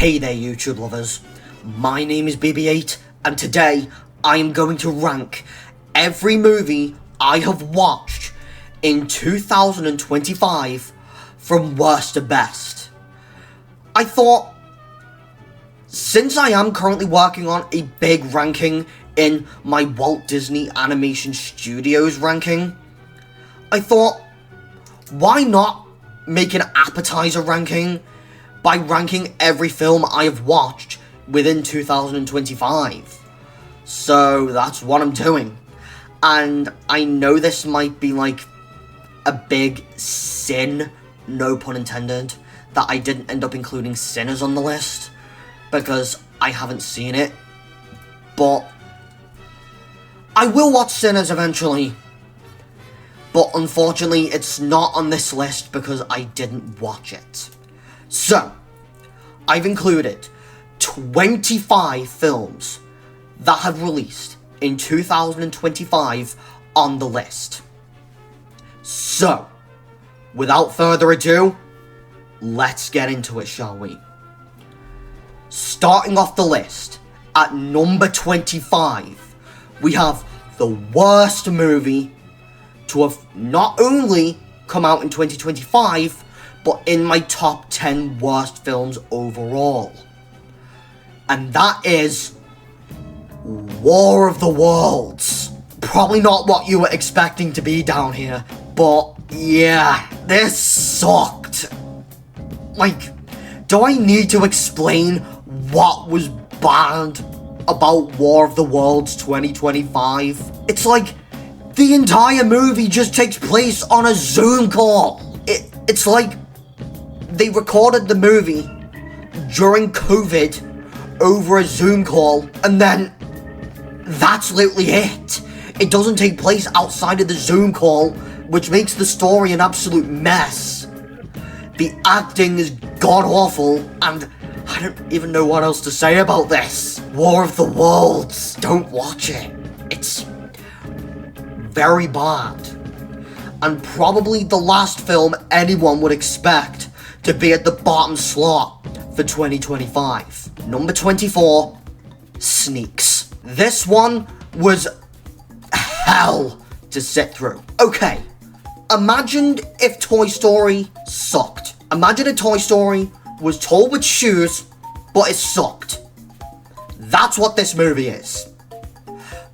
Hey there YouTube lovers, my name is BB8 and today I am going to rank every movie I have watched in 2025 from worst to best. I thought, since I am currently working on a big ranking in my Walt Disney Animation Studios ranking, I thought, why not make an appetizer ranking by ranking every film I have watched within 2025. So that's what I'm doing. And I know this might be like a big sin, no pun intended, that I didn't end up including Sinners on the list, because I haven't seen it. But I will watch Sinners eventually. But unfortunately, it's not on this list because I didn't watch it. So, I've included 25 films that have released in 2025 on the list. So, without further ado, let's get into it, shall we? Starting off the list, at number 25, we have the worst movie to have not only come out in 2025, but in my top 10 worst films overall. And that is War of the Worlds. Probably not what you were expecting to be down here, but yeah, this sucked. Like, do I need to explain what was bad about War of the Worlds 2025? It's like, the entire movie just takes place on a Zoom call. It's like they recorded the movie during COVID over a Zoom call, and then that's literally it. It doesn't take place outside of the Zoom call, which makes the story an absolute mess. The acting is god-awful, and I don't even know what else to say about this. War of the Worlds. Don't watch it. It's very bad. And probably the last film anyone would expect to be at the bottom slot for 2025. Number 24, Sneaks. This one was hell to sit through. Okay, imagine if Toy Story sucked. Imagine a Toy Story was told with shoes, but it sucked. That's what this movie is.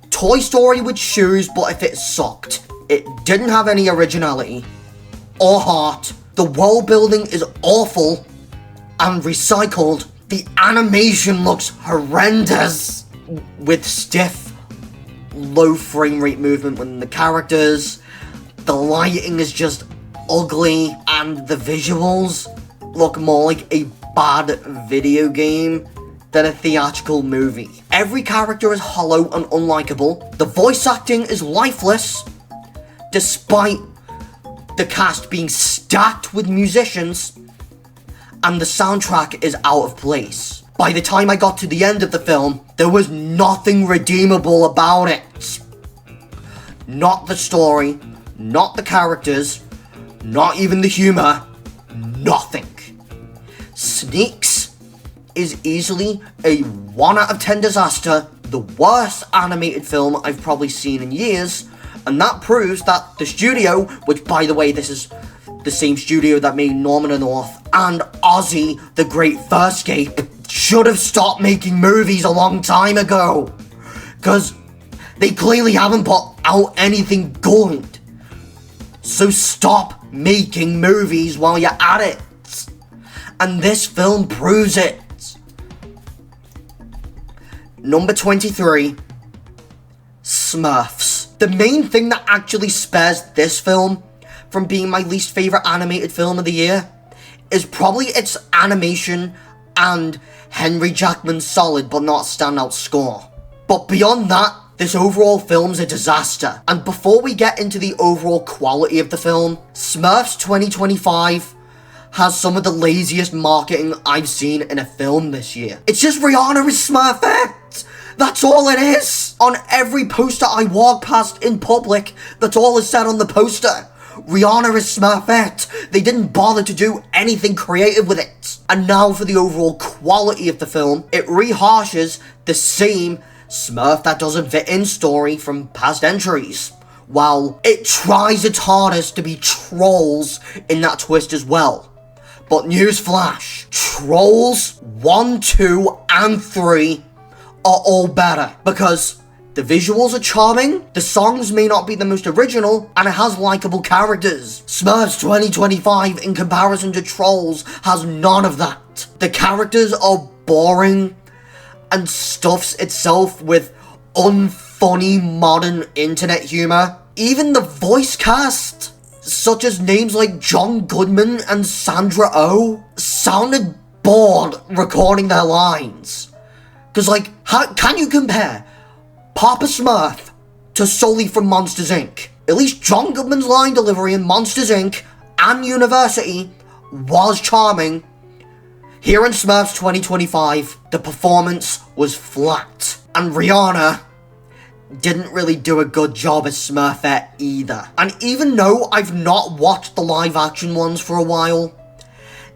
Toy Story with shoes, but if it sucked. It didn't have any originality or heart. The world building is awful and recycled. The animation looks horrendous with stiff, low frame rate movement within the characters. The lighting is just ugly and the visuals look more like a bad video game than a theatrical movie. Every character is hollow and unlikable. The voice acting is lifeless, despite the cast being stacked with musicians, and the soundtrack is out of place. By the time I got to the end of the film, there was nothing redeemable about it. Not the story, not the characters, not even the humor, nothing. Sneaks is easily a 1 out of 10 disaster, the worst animated film I've probably seen in years, and that proves that the studio, which by the way, this is the same studio that made Norman and North and Ozzy the Great Furscape, should have stopped making movies a long time ago. Because they clearly haven't put out anything good. So stop making movies while you're at it. And this film proves it. Number 23, Smurfs. The main thing that actually spares this film from being my least favourite animated film of the year is probably its animation and Henry Jackman's solid but not standout score. But beyond that, this overall film's a disaster. And before we get into the overall quality of the film, Smurfs 2025 has some of the laziest marketing I've seen in a film this year. It's just Rihanna is Smurfette! That's all it is! On every poster I walk past in public, that's all is said on the poster. Rihanna is Smurfette. They didn't bother to do anything creative with it. And now for the overall quality of the film, it rehashes the same Smurf that doesn't fit in story from past entries, while it tries its hardest to be trolls in that twist as well. But newsflash, Trolls 1, 2, and 3 are all better, because the visuals are charming, the songs may not be the most original, and it has likable characters. Smurfs 2025, in comparison to Trolls, has none of that. The characters are boring, and stuffs itself with unfunny modern internet humor. Even the voice cast, such as names like John Goodman and Sandra Oh, sounded bored recording their lines. Cause how can you compare Papa Smurf to Sully from Monsters Inc? At least John Goodman's line delivery in Monsters Inc. and University was charming. Here in Smurfs 2025, the performance was flat. And Rihanna didn't really do a good job as Smurfette either. And even though I've not watched the live action ones for a while,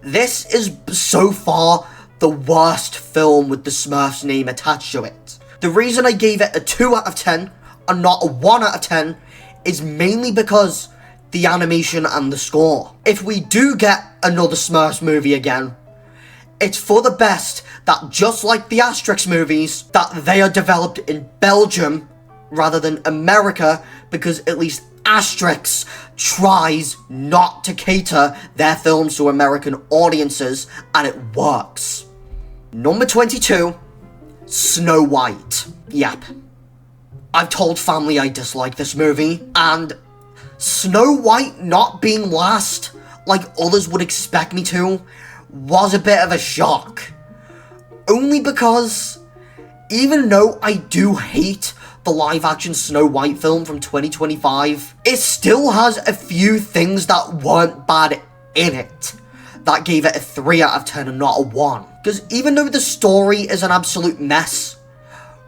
this is so far the worst film with the Smurfs name attached to it. The reason I gave it a 2 out of 10 and not a 1 out of 10 is mainly because the animation and the score. If we do get another Smurfs movie again, it's for the best that, just like the Asterix movies, that they are developed in Belgium rather than America, because at least Asterix tries not to cater their films to American audiences, and it works. Number 22, Snow White. Yep. I've told family I dislike this movie, and Snow White not being last, like others would expect me to, was a bit of a shock. Only because, even though I do hate the live-action Snow White film from 2025, it still has a few things that weren't bad in it that gave it a 3 out of 10 and not a 1. Because even though the story is an absolute mess,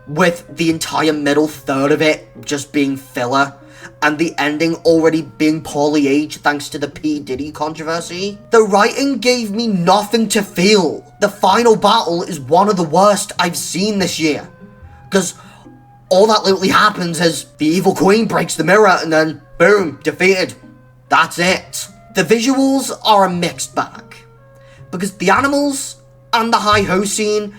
with the entire middle third of it just being filler, and the ending already being poorly aged thanks to the P. Diddy controversy, the writing gave me nothing to feel. The final battle is one of the worst I've seen this year, because all that literally happens is the evil queen breaks the mirror and then, boom, defeated. That's it. The visuals are a mixed bag, because the animals and the hi-ho scene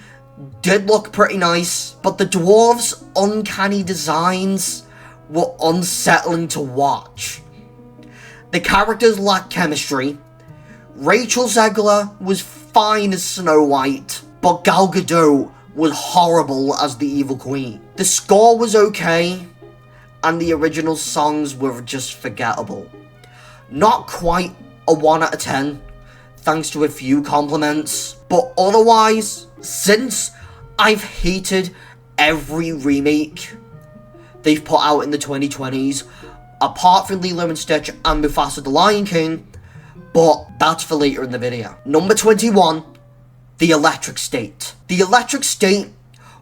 did look pretty nice, but the dwarves' uncanny designs were unsettling to watch. The characters lacked chemistry. Rachel Zegler was fine as Snow White, but Gal Gadot was horrible as the evil queen. The score was okay, and the original songs were just forgettable. Not quite a 1 out of 10, thanks to a few compliments, but otherwise, since I've hated every remake they've put out in the 2020s, apart from Lilo and Stitch and Mufasa the Lion King, but that's for later in the video. Number 21, The Electric State. The Electric State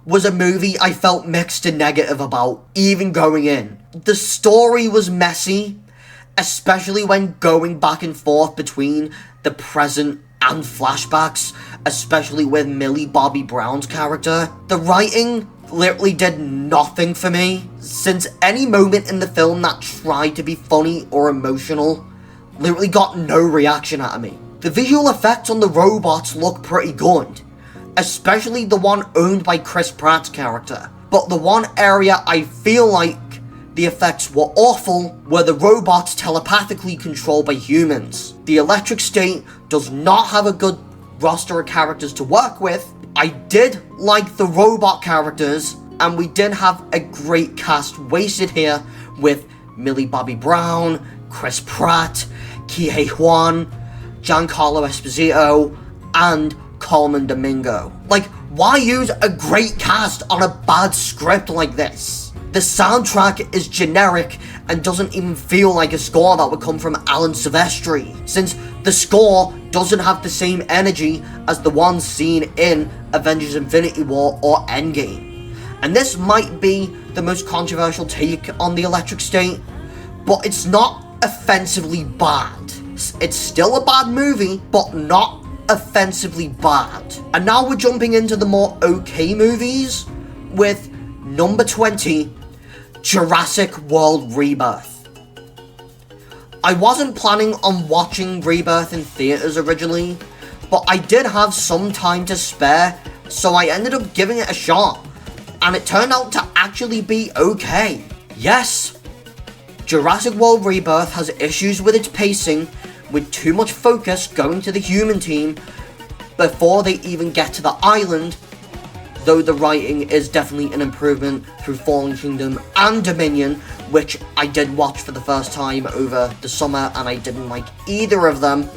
was a movie I felt mixed and negative about, even going in. The story was messy, especially when going back and forth between the present and flashbacks, especially with Millie Bobby Brown's character. The writing literally did nothing for me, since any moment in the film that tried to be funny or emotional literally got no reaction out of me. The visual effects on the robots look pretty good, especially the one owned by Chris Pratt's character. But the one area I feel like the effects were awful were the robots telepathically controlled by humans. The Electric State does not have a good roster of characters to work with. I did like the robot characters, and we did have a great cast wasted here with Millie Bobby Brown, Chris Pratt, Kihei Huan, Giancarlo Esposito, and Coleman Domingo. Why use a great cast on a bad script like this? The soundtrack is generic and doesn't even feel like a score that would come from Alan Silvestri, since the score doesn't have the same energy as the ones seen in Avengers Infinity War or Endgame. And this might be the most controversial take on the Electric State, but it's not offensively bad. It's still a bad movie, but not offensively bad. And now we're jumping into the more okay movies with number 20, Jurassic World Rebirth. I wasn't planning on watching Rebirth in theaters originally, but I did have some time to spare, so I ended up giving it a shot, and it turned out to actually be okay. Yes, Jurassic World Rebirth has issues with its pacing, with too much focus going to the human team before they even get to the island, though the writing is definitely an improvement through Fallen Kingdom and Dominion, which I did watch for the first time over the summer, and I didn't like either of them.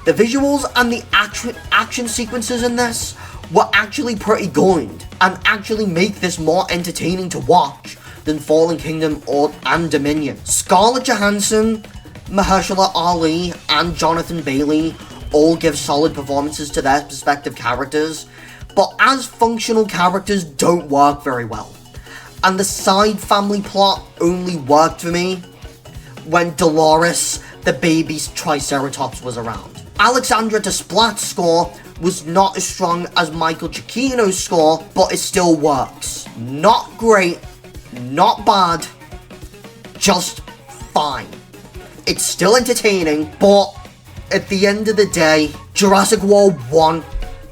The visuals and the action sequences in this were actually pretty good, and actually make this more entertaining to watch than Fallen Kingdom and Dominion. Scarlett Johansson, Mahershala Ali, and Jonathan Bailey all give solid performances to their respective characters, but as functional characters don't work very well. And the side family plot only worked for me when Dolores, the baby's Triceratops, was around. Alexandra Desplat's score was not as strong as Michael Giacchino's score, but it still works. Not great, not bad, just fine. It's still entertaining, but at the end of the day, Jurassic World 1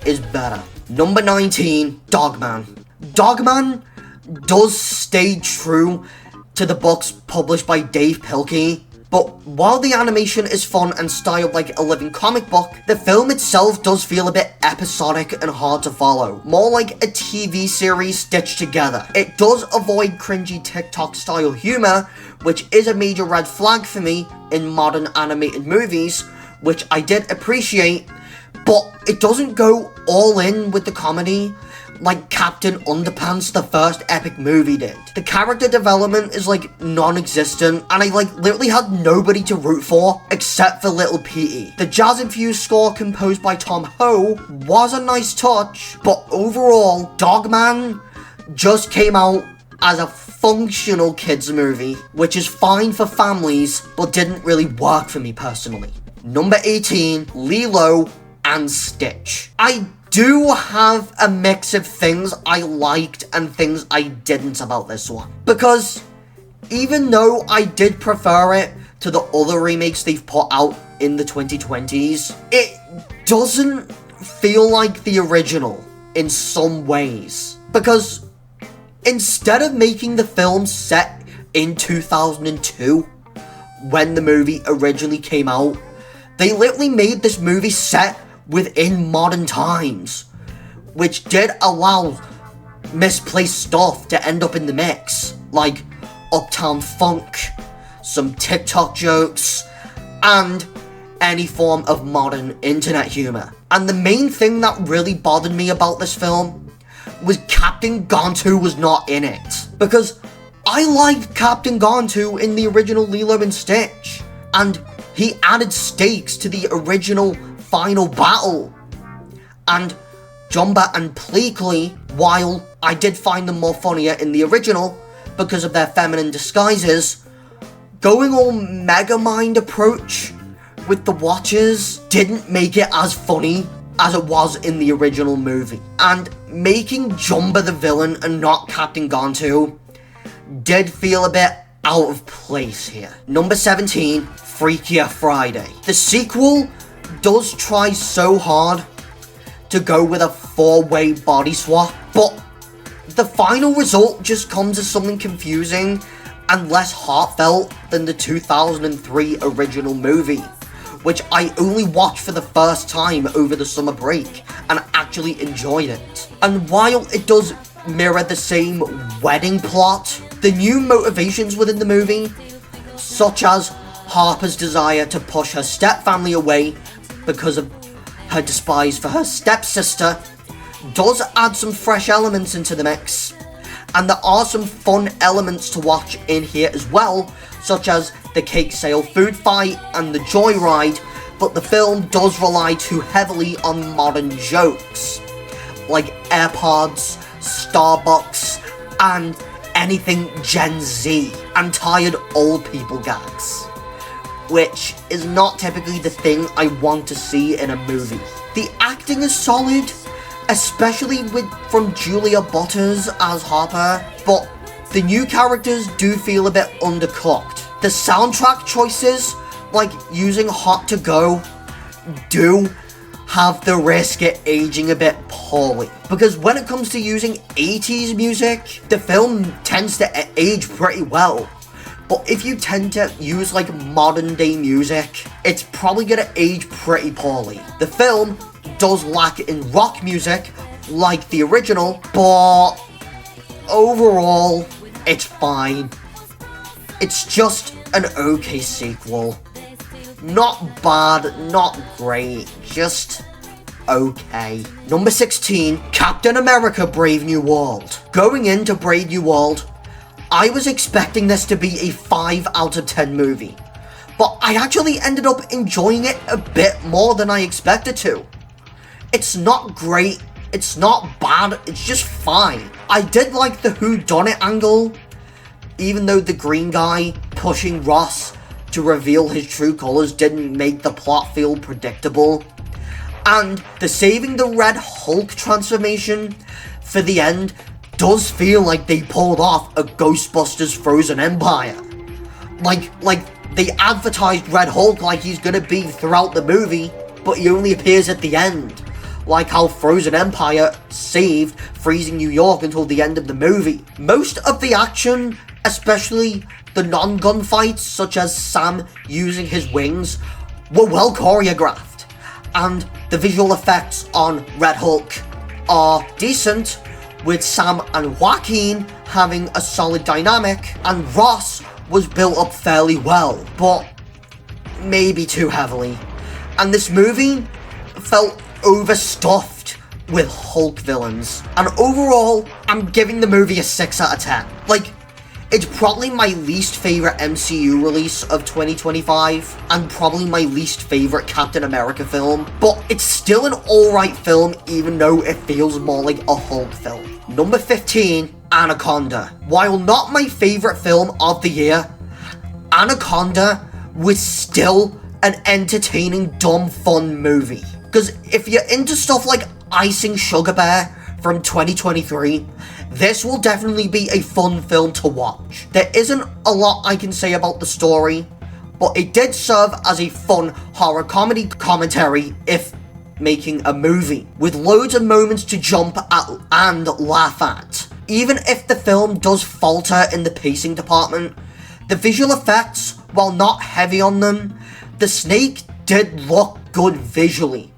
is better. Number 19, Dogman. Dogman does stay true to the books published by Dave Pilkey, but while the animation is fun and styled like a living comic book, the film itself does feel a bit episodic and hard to follow, more like a TV series stitched together. It does avoid cringy TikTok style humor, which is a major red flag for me in modern animated movies, which I did appreciate, but it doesn't go all in with the comedy like Captain Underpants, the first epic movie, did. The character development is like non-existent, and I literally had nobody to root for except for Little Petey. The jazz-infused score composed by Tom Ho was a nice touch, but overall, Dogman just came out as a functional kids movie, which is fine for families, but didn't really work for me personally. Number 18, Lilo and Stitch. I do have a mix of things I liked and things I didn't about this one, because even though I did prefer it to the other remakes they've put out in the 2020s, it doesn't feel like the original in some ways, because instead of making the film set in 2002 when the movie originally came out, they literally made this movie set within modern times, which did allow misplaced stuff to end up in the mix, like Uptown Funk, some TikTok jokes, and any form of modern internet humor. And the main thing that really bothered me about this film was Captain Gontu was not in it, because I liked Captain Gontu in the original Lilo and Stitch, and he added stakes to the original final battle. And Jumba and Pleakley, while I did find them more funnier in the original because of their feminine disguises, going all Megamind approach with the Watchers didn't make it as funny as it was in the original movie. And making Jumba the villain and not Captain Gontu did feel a bit out of place here. Number 17, Freakier Friday. The sequel does try so hard to go with a 4-way body swap, but the final result just comes as something confusing and less heartfelt than the 2003 original movie, which I only watched for the first time over the summer break and actually enjoyed it. And while it does mirror the same wedding plot, the new motivations within the movie, such as Harper's desire to push her stepfamily away because of her despise for her stepsister, does add some fresh elements into the mix. And there are some fun elements to watch in here as well, such as the cake sale food fight and the joyride, but the film does rely too heavily on modern jokes, like AirPods, Starbucks, and anything Gen Z, and tired old people gags. which is not typically the thing I want to see in a movie. The acting is solid, especially from Julia Butters as Harper, but the new characters do feel a bit undercooked. The soundtrack choices, like using Hot to Go, do have the risk at aging a bit poorly. Because when it comes to using 80s music, the film tends to age pretty well. But if you tend to use like modern day music, it's probably gonna age pretty poorly. The film does lack in rock music like the original, but overall, it's fine. It's just an okay sequel. Not bad, not great, just okay. Number 16, Captain America Brave New World. Going into Brave New World, I was expecting this to be a 5 out of 10 movie, but I actually ended up enjoying it a bit more than I expected to. It's not great, it's not bad, it's just fine. I did like the whodunit angle, even though the green guy pushing Ross to reveal his true colors didn't make the plot feel predictable. And the saving the Red Hulk transformation for the end does feel like they pulled off a Ghostbusters Frozen Empire. Like they advertised Red Hulk like he's gonna be throughout the movie, but he only appears at the end. Like how Frozen Empire saved freezing New York until the end of the movie. Most of the action, especially the non-gunfights, such as Sam using his wings, were well choreographed. And the visual effects on Red Hulk are decent, with Sam and Joaquin having a solid dynamic, and Ross was built up fairly well, but maybe too heavily. And this movie felt overstuffed with Hulk villains. And overall, I'm giving the movie a 6 out of 10. Like, it's probably my least favorite MCU release of 2025, and probably my least favorite Captain America film, but it's still an alright film even though it feels more like a Hulk film. Number 15, Anaconda. While not my favorite film of the year, Anaconda was still an entertaining, dumb, fun movie. Because if you're into stuff like Icing Sugar Bear from 2023, this will definitely be a fun film to watch. There isn't a lot I can say about the story, but it did serve as a fun horror comedy commentary if making a movie, with loads of moments to jump at and laugh at. Even if the film does falter in the pacing department, the visual effects, while not heavy on them, the snake did look good visually.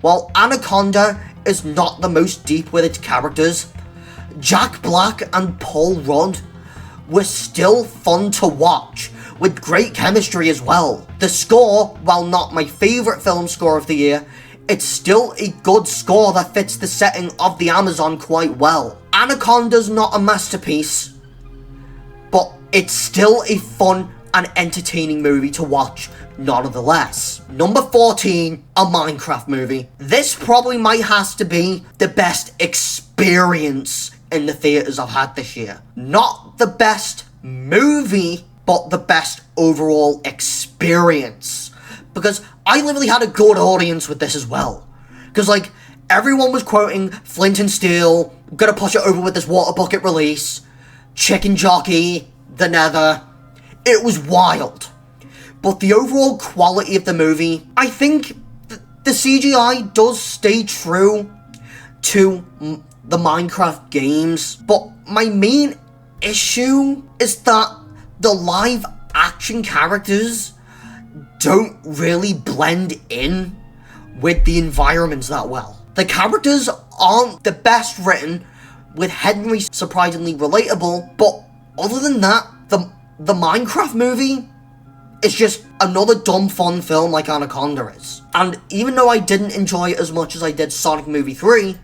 While Anaconda is not the most deep with its characters, Jack Black and Paul Rudd were still fun to watch, with great chemistry as well. The score, while not my favourite film score of the year, it's still a good score that fits the setting of the Amazon quite well. Anaconda's not a masterpiece, but it's still a fun and entertaining movie to watch nonetheless. Number 14, a Minecraft movie. This probably might has to be the best experience in the theaters I've had this year. Not the best movie, but the best overall experience. Because I literally had a good audience with this as well. Because like, everyone was quoting Flint and Steel, gonna push it over with this water bucket release, Chicken Jockey, The Nether. It was wild. But the overall quality of the movie, I think the CGI does stay true to the Minecraft games, but my main issue is that the live action characters don't really blend in with the environments that well. The characters aren't the best written, with Henry surprisingly relatable, but other than that, the Minecraft movie is just another dumb fun film like Anaconda is. And even though I didn't enjoy it as much as I did Sonic Movie 3,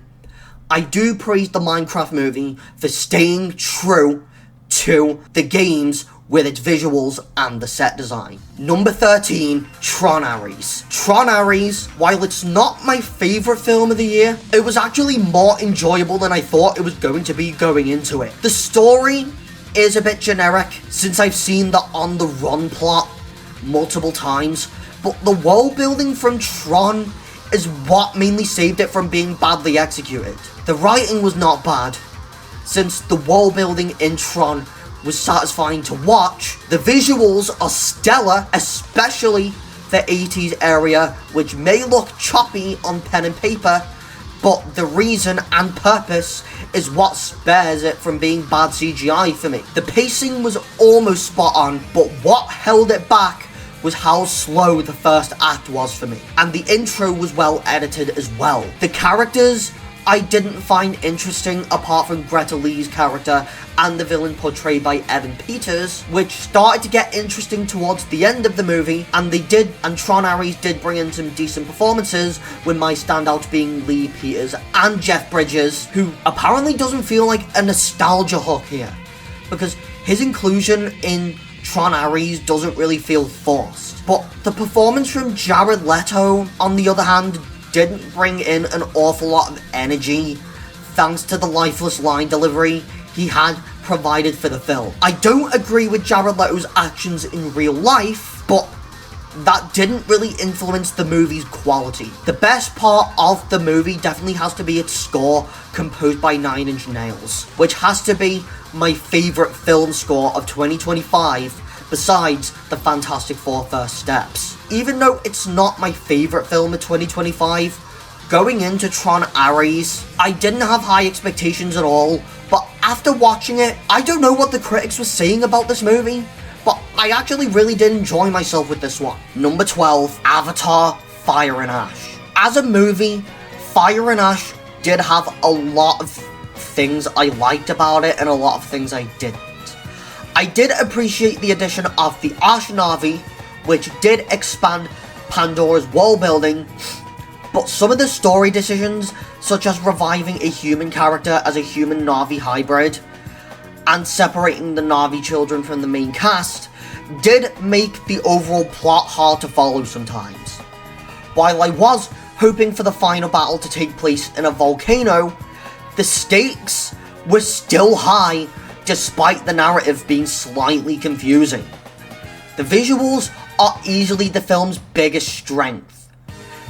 I do praise the Minecraft movie for staying true to the games with its visuals and the set design. Number 13, Tron Ares. Tron Ares, while it's not my favourite film of the year, it was actually more enjoyable than I thought it was going to be going into it. The story is a bit generic, since I've seen the On the Run plot multiple times, but the world building from Tron is what mainly saved it from being badly executed. The writing was not bad, since the world building in Tron was satisfying to watch. The visuals are stellar, especially the 80s area, which may look choppy on pen and paper, but the reason and purpose is what spares it from being bad CGI for me. The pacing was almost spot on, but what held it back was how slow the first act was for me. And the intro was well edited as well. The characters I didn't find interesting apart from Greta Lee's character and the villain portrayed by Evan Peters, which started to get interesting towards the end of the movie, and Tron Ares did bring in some decent performances, with my standouts being Lee Peters and Jeff Bridges, who apparently doesn't feel like a nostalgia hook here, because his inclusion in Tron Ares doesn't really feel forced. But the performance from Jared Leto, on the other hand, didn't bring in an awful lot of energy, thanks to the lifeless line delivery he had provided for the film. I don't agree with Jared Leto's actions in real life, but that didn't really influence the movie's quality. The best part of the movie definitely has to be its score, composed by Nine Inch Nails, which has to be my favourite film score of 2025, besides the Fantastic Four First Steps. Even though it's not my favourite film of 2025, going into Tron Ares, I didn't have high expectations at all, but after watching it, I don't know what the critics were saying about this movie, but I actually really did enjoy myself with this one. Number 12, Avatar: Fire and Ash. As a movie, Fire and Ash did have a lot of things I liked about it and a lot of things I didn't. I did appreciate the addition of the Ash Navi, which did expand Pandora's world building, but some of the story decisions, such as reviving a human character as a human Navi hybrid, and separating the Navi children from the main cast, did make the overall plot hard to follow sometimes. While I was hoping for the final battle to take place in a volcano, the stakes were still high, despite the narrative being slightly confusing. The visuals are easily the film's biggest strength,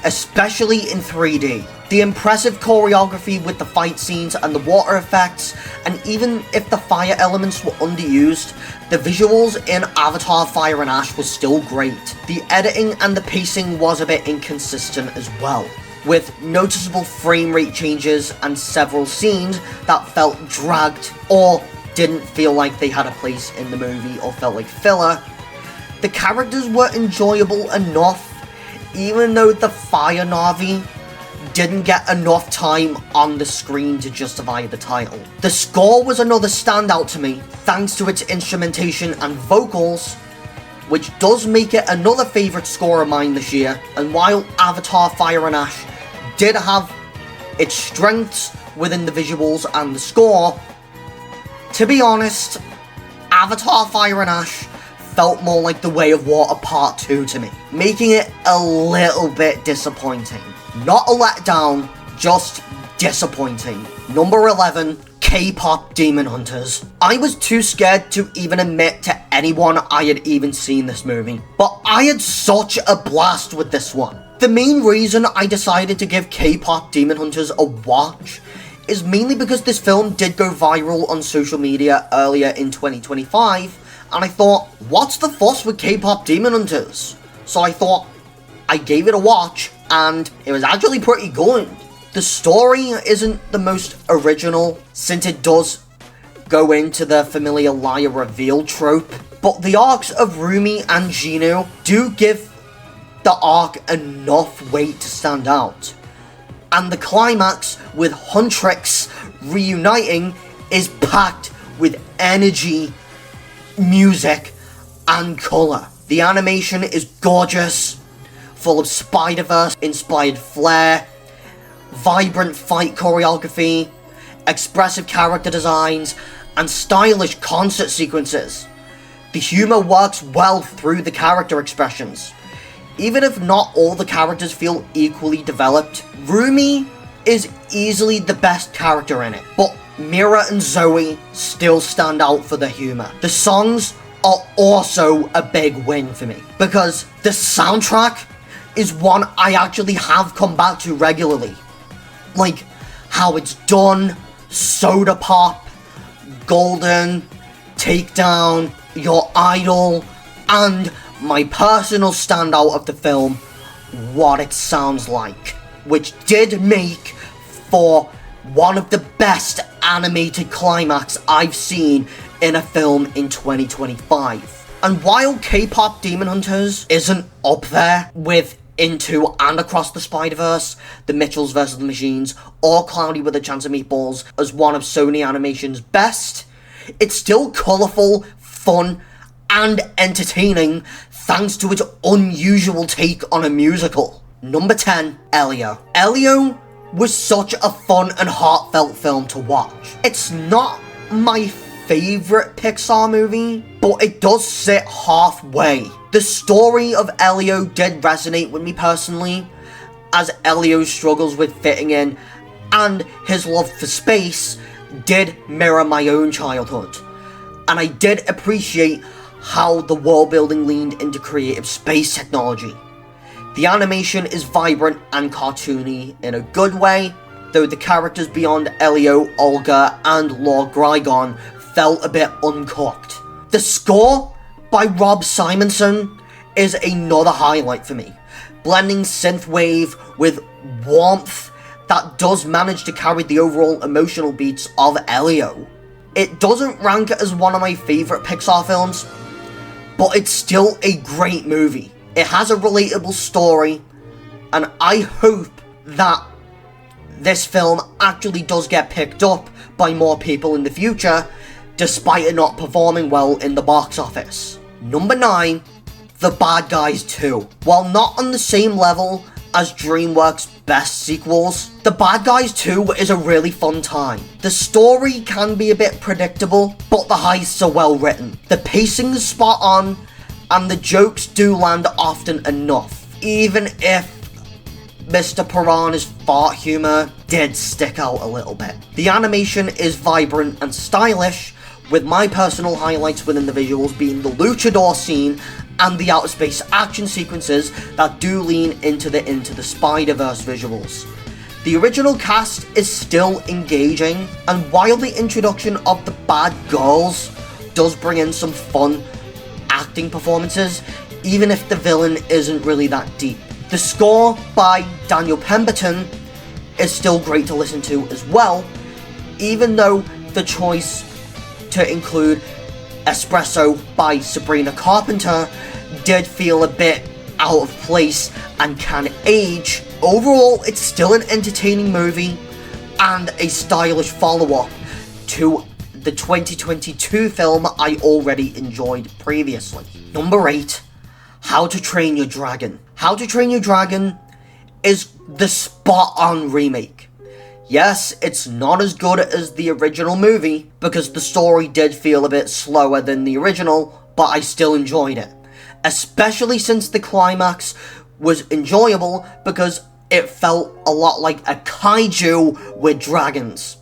especially in 3D. The impressive choreography with the fight scenes and the water effects, and even if the fire elements were underused, the visuals in Avatar: Fire and Ash was still great. The editing and the pacing was a bit inconsistent as well, with noticeable frame rate changes and several scenes that felt dragged or didn't feel like they had a place in the movie or felt like filler. The characters were enjoyable enough, even though the Fire Navi didn't get enough time on the screen to justify the title. The score was another standout to me, thanks to its instrumentation and vocals, which does make it another favourite score of mine this year. And while Avatar: Fire and Ash did have its strengths within the visuals and the score, to be honest, Avatar: Fire and Ash felt more like The Way of Water Part 2 to me, making it a little bit disappointing. Not a letdown, just disappointing. Number 11, KPop Demon Hunters. I was too scared to even admit to anyone I had even seen this movie, but I had such a blast with this one. The main reason I decided to give KPop Demon Hunters a watch is mainly because this film did go viral on social media earlier in 2025, and I thought, what's the fuss with KPop Demon Hunters? So I thought, I gave it a watch, and it was actually pretty good. The story isn't the most original, since it does go into the familiar liar reveal trope, but the arcs of Rumi and Jinu do give the arc enough weight to stand out. And the climax with Huntrix reuniting is packed with energy, music, and colour. The animation is gorgeous, full of Spider-Verse inspired flair, vibrant fight choreography, expressive character designs, and stylish concert sequences. The humour works well through the character expressions. Even if not all the characters feel equally developed, Rumi is easily the best character in it, but Mira and Zoe still stand out for the humour. The songs are also a big win for me, because the soundtrack is one I actually have come back to regularly. Like, how it's done, Soda Pop, Golden, Takedown, Your Idol, and my personal standout of the film, what it sounds like, which did make for one of the best animated climax I've seen in a film in 2025. And while KPop Demon Hunters isn't up there with Into and Across the Spider-Verse, The Mitchells vs. the Machines, or Cloudy with a Chance of Meatballs as one of Sony Animation's best, it's still colourful, fun, and entertaining thanks to its unusual take on a musical. Number 10, Elio. Elio was such a fun and heartfelt film to watch. It's not my favourite Pixar movie, but it does sit halfway. The story of Elio did resonate with me personally, as Elio's struggles with fitting in and his love for space did mirror my own childhood. And I did appreciate how the world building leaned into creative space technology. The animation is vibrant and cartoony in a good way, though the characters beyond Elio, Olga, and Lord Grygon felt a bit uncooked. The score by Rob Simonson is another highlight for me, blending synthwave with warmth that does manage to carry the overall emotional beats of Elio. It doesn't rank as one of my favourite Pixar films, but it's still a great movie. It has a relatable story, and I hope that this film actually does get picked up by more people in the future, despite it not performing well in the box office. Number 9, The Bad Guys 2. While not on the same level as Dreamworks' best sequels, The Bad Guys 2 is a really fun time. The story can be a bit predictable, but the heists are well written. The pacing is spot on, and the jokes do land often enough, even if Mr. Piranha's fart humour did stick out a little bit. The animation is vibrant and stylish, with my personal highlights within the visuals being the luchador scene and the outer space action sequences that do lean into the Spider-Verse visuals. The original cast is still engaging, and while the introduction of the bad girls does bring in some fun acting performances, even if the villain isn't really that deep. The score by Daniel Pemberton is still great to listen to as well, even though the choice to include Espresso by Sabrina Carpenter did feel a bit out of place and can age. Overall, it's still an entertaining movie and a stylish follow-up to the 2022 film I already enjoyed previously. Number 8, How to Train Your Dragon. How to Train Your Dragon is the spot-on remake. Yes, it's not as good as the original movie, because the story did feel a bit slower than the original, but I still enjoyed it. Especially since the climax was enjoyable, because it felt a lot like a kaiju with dragons,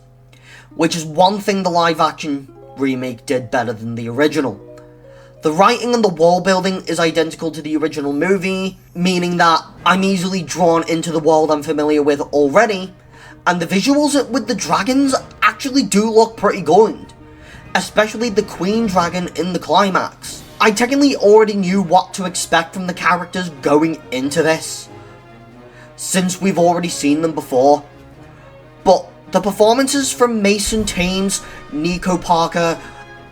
which is one thing the live-action remake did better than the original. The writing and the world building is identical to the original movie, meaning that I'm easily drawn into the world I'm familiar with already, and the visuals with the dragons actually do look pretty good, especially the queen dragon in the climax. I technically already knew what to expect from the characters going into this, since we've already seen them before, but the performances from Mason Thames, Nico Parker,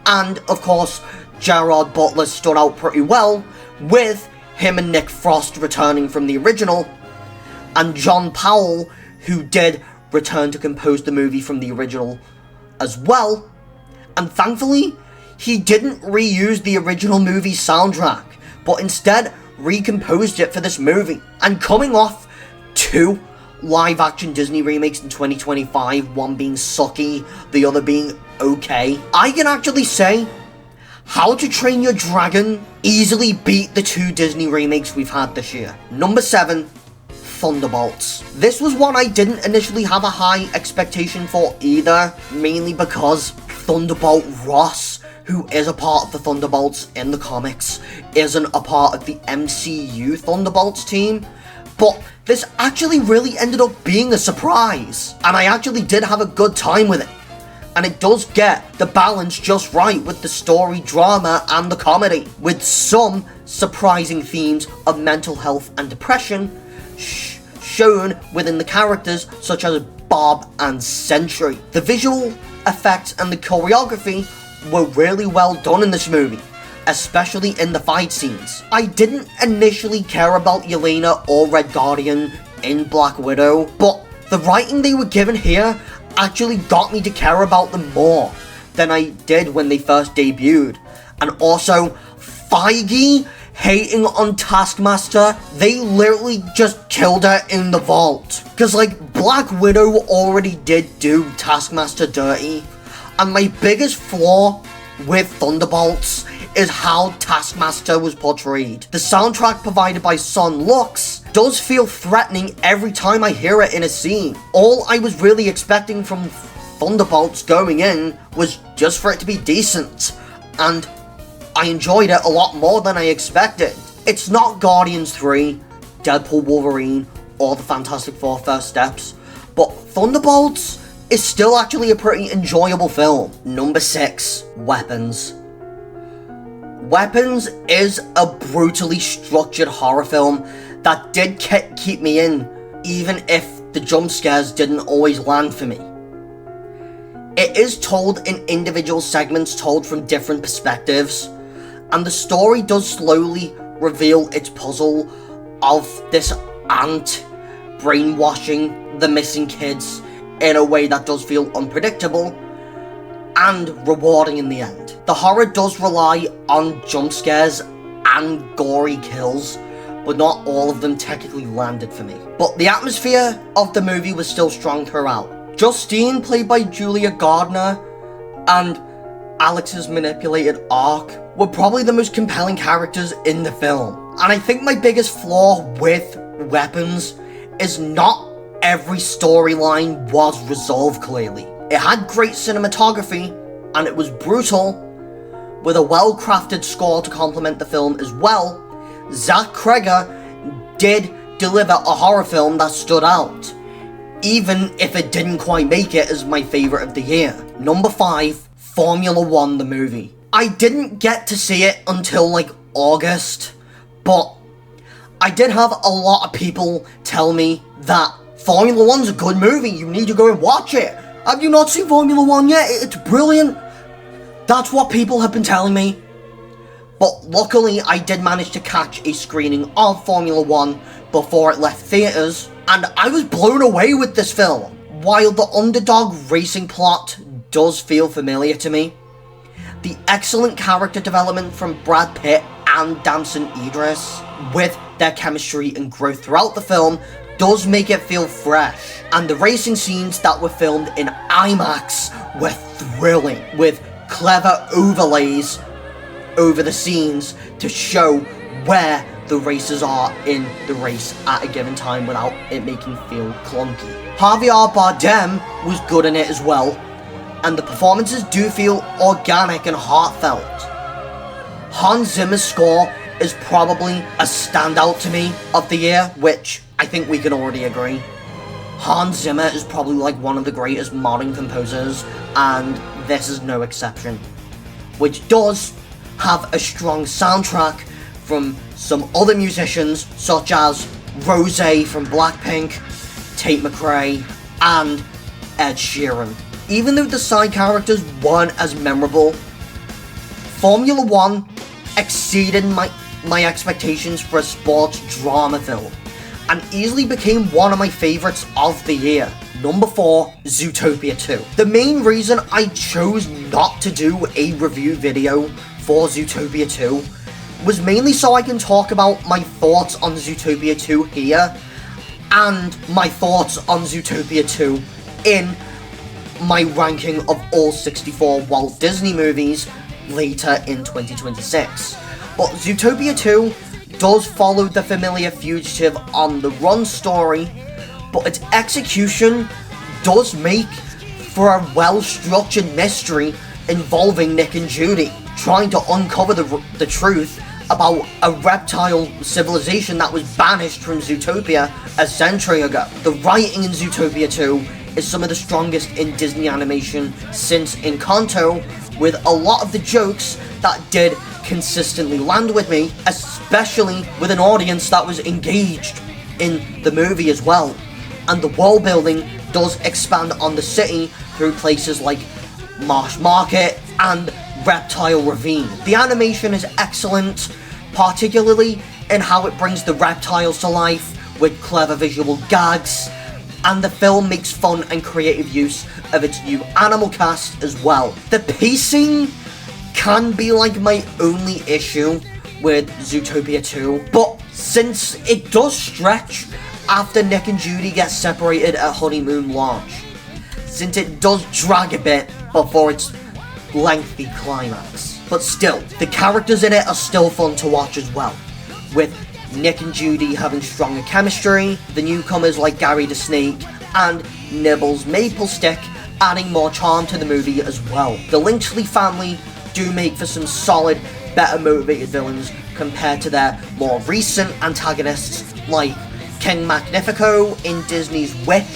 and of course Gerard Butler stood out pretty well, with him and Nick Frost returning from the original, and John Powell, who did return to compose the movie from the original as well, and thankfully he didn't reuse the original movie's soundtrack, but instead recomposed it for this movie. And coming off 2 live-action Disney remakes in 2025, one being sucky, the other being okay, I can actually say How to Train Your Dragon easily beat the 2 Disney remakes we've had this year. Number 7, Thunderbolts. This was one I didn't initially have a high expectation for either, mainly because Thunderbolt Ross who is a part of the Thunderbolts in the comics, isn't a part of the MCU Thunderbolts team, but this actually really ended up being a surprise, and I actually did have a good time with it. And it does get the balance just right with the story, drama, and the comedy, with some surprising themes of mental health and depression shown within the characters such as Bob and Sentry. The visual effects and the choreography were really well done in this movie, especially in the fight scenes. I didn't initially care about Yelena or Red Guardian in Black Widow, but the writing they were given here actually got me to care about them more than I did when they first debuted. And also, Feige hating on Taskmaster, they literally just killed her in the vault. Because, like, Black Widow already did do Taskmaster dirty, and my biggest flaw with Thunderbolts is how Taskmaster was portrayed. The soundtrack provided by Son Lux does feel threatening every time I hear it in a scene. All I was really expecting from Thunderbolts going in was just for it to be decent, and I enjoyed it a lot more than I expected. It's not Guardians 3, Deadpool Wolverine, or the Fantastic Four First Steps, but Thunderbolts is still actually a pretty enjoyable film. Number 6, Weapons. Weapons is a brutally structured horror film that did keep me in, even if the jump scares didn't always land for me. It is told in individual segments told from different perspectives, and the story does slowly reveal its puzzle of this aunt brainwashing the missing kids in a way that does feel unpredictable and rewarding in the end. The horror does rely on jump scares and gory kills, but not all of them technically landed for me. But the atmosphere of the movie was still strong throughout. Justine, played by Julia Gardner, and Alex's manipulated arc were probably the most compelling characters in the film. And I think my biggest flaw with Weapons is not every storyline was resolved clearly. It had great cinematography, and it was brutal, with a well-crafted score to complement the film as well. Zach Cregger did deliver a horror film that stood out, even if it didn't quite make it as my favourite of the year. Number 5, Formula 1 the movie. I didn't get to see it until like August, but I did have a lot of people tell me that Formula 1's a good movie, you need to go and watch it. Have you not seen Formula 1 yet? It's brilliant. That's what people have been telling me. But luckily, I did manage to catch a screening of Formula 1 before it left theatres, and I was blown away with this film. While the underdog racing plot does feel familiar to me, the excellent character development from Brad Pitt and Damson Idris, with their chemistry and growth throughout the film, does make it feel fresh. And the racing scenes that were filmed in IMAX were thrilling, with clever overlays over the scenes to show where the racers are in the race at a given time without it making it feel clunky. Javier Bardem was good in it as well, and the performances do feel organic and heartfelt. Hans Zimmer's score is probably a standout to me of the year, which I think we can already agree. Hans Zimmer is probably like one of the greatest modern composers, and this is no exception. Which does have a strong soundtrack from some other musicians, such as Rosé from Blackpink, Tate McRae, and Ed Sheeran. Even though the side characters weren't as memorable, Formula 1 exceeded my expectations for a sports drama film, and easily became one of my favourites of the year. Number 4, Zootopia 2. The main reason I chose not to do a review video for Zootopia 2 was mainly so I can talk about my thoughts on Zootopia 2 here, and my thoughts on Zootopia 2 in my ranking of all 64 Walt Disney movies later in 2026. But Zootopia 2 does follow the familiar fugitive on the run story, but its execution does make for a well-structured mystery involving Nick and Judy, trying to uncover the truth about a reptile civilization that was banished from Zootopia a century ago. The writing in Zootopia 2 is some of the strongest in Disney animation since Encanto, with a lot of the jokes that did consistently land with me, especially with an audience that was engaged in the movie as well. And the world building does expand on the city through places like Marsh Market and Reptile Ravine. The animation is excellent, particularly in how it brings the reptiles to life with clever visual gags, and the film makes fun and creative use of its new animal cast as well. The pacing can be like my only issue with Zootopia 2, but since it does stretch after Nick and Judy get separated at honeymoon launch, since it does drag a bit before its lengthy climax. But still, the characters in it are still fun to watch as well, with Nick and Judy having stronger chemistry, the newcomers like Gary the Snake and Nibbles Maple Stick adding more charm to the movie as well. The Lynchly family do make for some solid, better motivated villains compared to their more recent antagonists like King Magnifico in Disney's Wish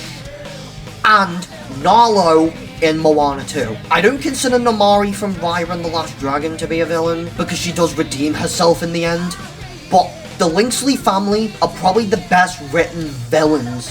and Nalo in Moana 2. I don't consider Namari from Raya and the Last Dragon to be a villain, because she does redeem herself in the end, but the Lynchly family are probably the best written villains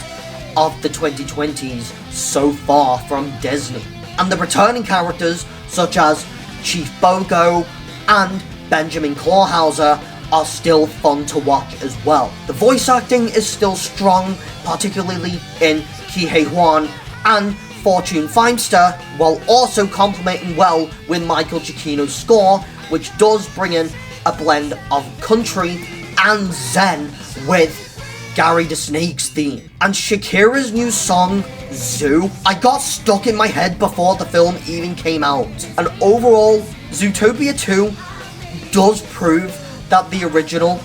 of the 2020s so far from Disney. And the returning characters, such as Chief Bogo and Benjamin Clawhauser, are still fun to watch as well. The voice acting is still strong, particularly in Kihei Huan and Fortune Feimster, while also complementing well with Michael Giacchino's score, which does bring in a blend of country and zen with Gary the Snake's theme. And Shakira's new song, Zoo, I got stuck in my head before the film even came out. And overall, Zootopia 2 does prove that the original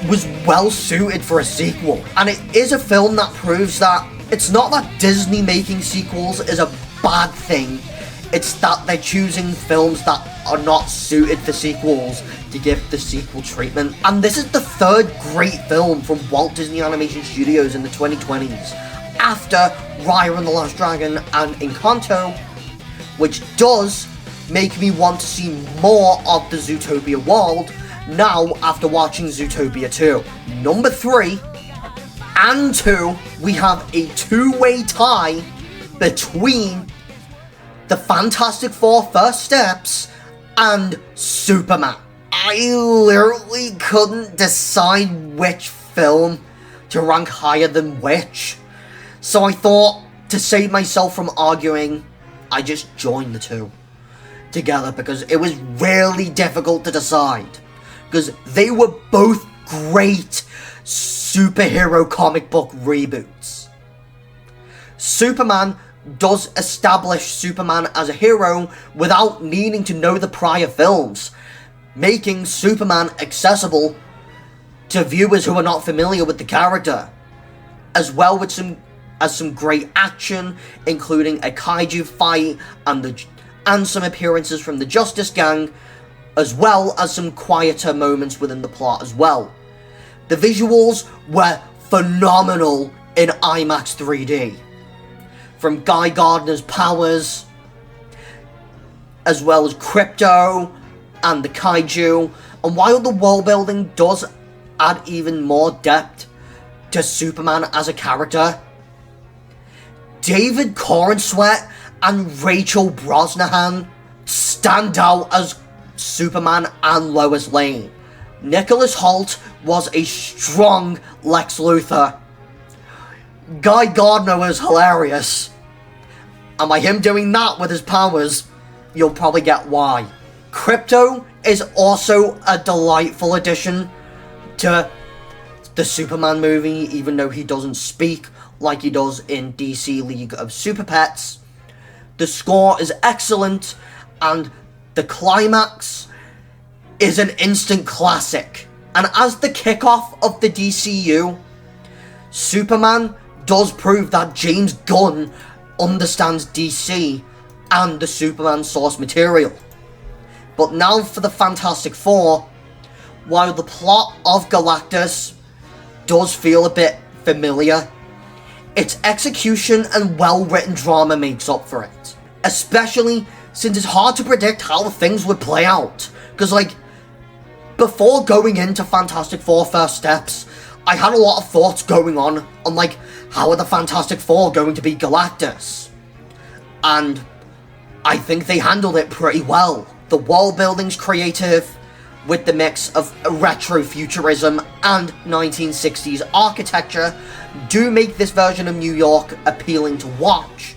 was well suited for a sequel. And it is a film that proves that it's not that Disney making sequels is a bad thing, it's that they're choosing films that are not suited for sequels to give the sequel treatment. And this is the third great film from Walt Disney Animation Studios in the 2020s, after Raya and the Last Dragon and Encanto, which does make me want to see more of the Zootopia world now after watching Zootopia 2. Number 3 and 2, we have a two-way tie between the Fantastic Four First Steps and Superman. I literally couldn't decide which film to rank higher than which, so I thought, to save myself from arguing, I just joined the two together because it was really difficult to decide, because they were both great superhero comic book reboots. Superman does establish Superman as a hero without needing to know the prior films, making Superman accessible to viewers who are not familiar with the character, as well with some great action, including a kaiju fight and some appearances from the Justice Gang, as well as some quieter moments within the plot as well. The visuals were phenomenal in IMAX 3D. From Guy Gardner's powers, as well as Crypto and the kaiju, and while the world building does add even more depth to Superman as a character, David Corenswet and Rachel Brosnahan stand out as Superman and Lois Lane. Nicholas Hoult was a strong Lex Luthor. Guy Gardner was hilarious. And by him doing that with his powers, you'll probably get why. Crypto is also a delightful addition to the Superman movie, even though he doesn't speak like he does in DC League of Super Pets. The score is excellent, and the climax is an instant classic. And as the kickoff of the DCU, Superman does prove that James Gunn understands DC and the Superman source material. But now for the Fantastic Four. While the plot of Galactus does feel a bit familiar, its execution and well-written drama makes up for it. Especially since it's hard to predict how things would play out. Because, like, before going into Fantastic Four First Steps, I had a lot of thoughts going on, like, how are the Fantastic Four going to be Galactus? And I think they handled it pretty well. The world building's creative, with the mix of retrofuturism and 1960s architecture, do make this version of New York appealing to watch.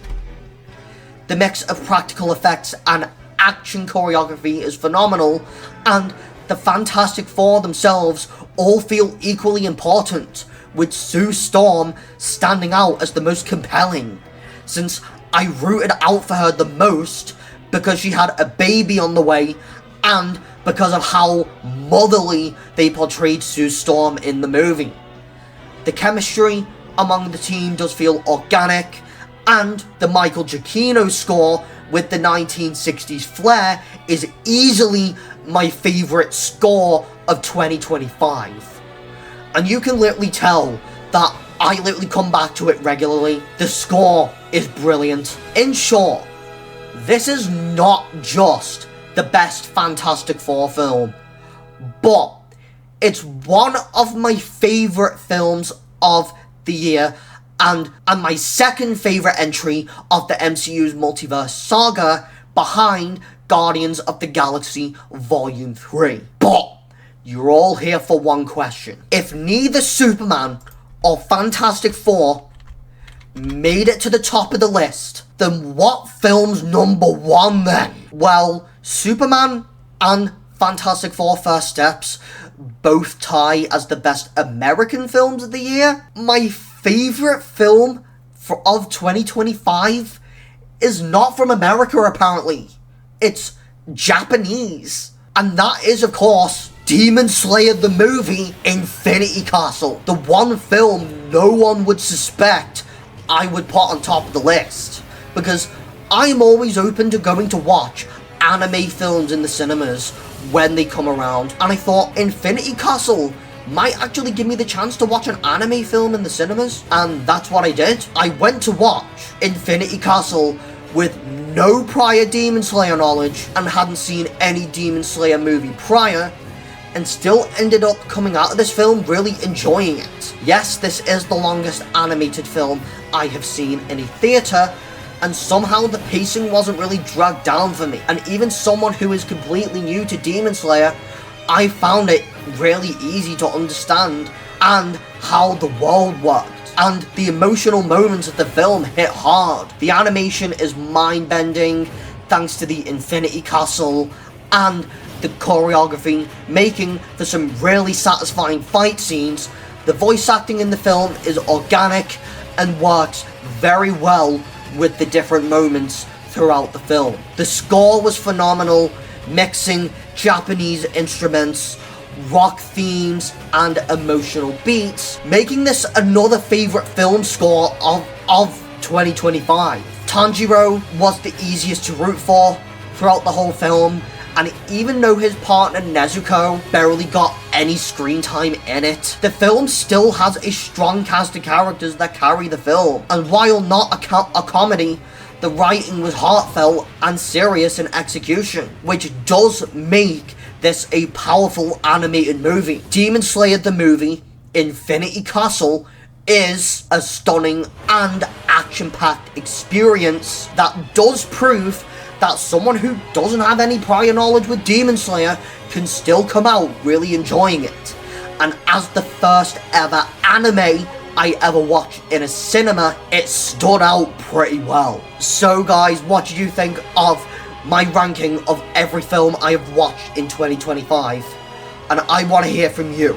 The mix of practical effects and action choreography is phenomenal, and the Fantastic Four themselves all feel equally important, with Sue Storm standing out as the most compelling, since I rooted out for her the most because she had a baby on the way, and because of how motherly they portrayed Sue Storm in the movie. The chemistry among the team does feel organic, and the Michael Giacchino score with the 1960s flair is easily my favourite score of 2025. And you can literally tell that I literally come back to it regularly. The score is brilliant. In short, this is not just the best Fantastic Four film, but it's one of my favourite films of the year, and my second favourite entry of the MCU's multiverse saga, behind Guardians of the Galaxy Volume 3. But you're all here for one question. If neither Superman or Fantastic Four made it to the top of the list, then what film's number one then? Well, Superman and Fantastic Four First Steps both tie as the best American films of the year. My favourite film of 2025 is not from America, apparently. It's Japanese. And that is, of course, Demon Slayer the movie, Infinity Castle. The one film no one would suspect I would put on top of the list. Because I'm always open to going to watch anime films in the cinemas when they come around, and I thought Infinity Castle might actually give me the chance to watch an anime film in the cinemas, and that's what I did. I went to watch Infinity Castle with no prior Demon Slayer knowledge and hadn't seen any Demon Slayer movie prior, and still ended up coming out of this film really enjoying it. Yes, this is the longest animated film I have seen in a theatre, and somehow the pacing wasn't really dragged down for me. And even someone who is completely new to Demon Slayer, I found it really easy to understand, and how the world worked. And the emotional moments of the film hit hard. The animation is mind-bending, thanks to the Infinity Castle, and the choreography, making for some really satisfying fight scenes. The voice acting in the film is organic, and works very well with the different moments throughout the film. The score was phenomenal, mixing Japanese instruments, rock themes, and emotional beats, making this another favourite film score of 2025. Tanjiro was the easiest to root for throughout the whole film, and even though his partner Nezuko barely got any screen time in it, the film still has a strong cast of characters that carry the film. And while not a comedy, the writing was heartfelt and serious in execution, which does make this a powerful animated movie. Demon Slayer the movie, Infinity Castle, is a stunning and action-packed experience that does prove that someone who doesn't have any prior knowledge with Demon Slayer can still come out really enjoying it. And as the first ever anime I ever watched in a cinema, it stood out pretty well. So guys, what did you think of my ranking of every film I have watched in 2025? And I want to hear from you.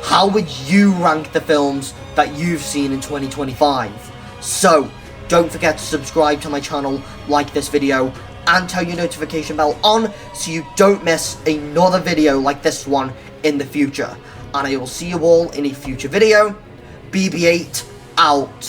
How would you rank the films that you've seen in 2025? So, don't forget to subscribe to my channel, like this video, and turn your notification bell on so you don't miss another video like this one in the future. And I will see you all in a future video. BB8 out.